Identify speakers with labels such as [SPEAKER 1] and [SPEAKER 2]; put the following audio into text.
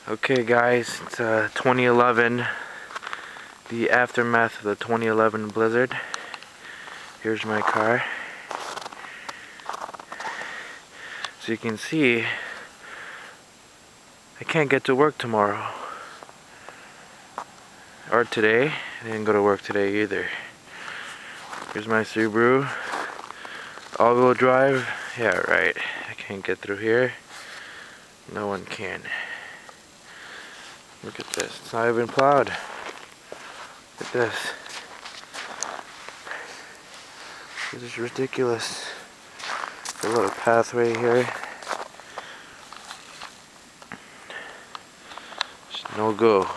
[SPEAKER 1] Okay guys, it's 2011, the aftermath of the 2011 blizzard. Here's my car. So you can see, I can't get to work tomorrow. Or today. I didn't go to work today either. Here's my Subaru. All-wheel drive. Yeah, right. I can't get through here. No one can. Look at this. It's not even plowed. Look at this. This is ridiculous. A little pathway here. It's no go.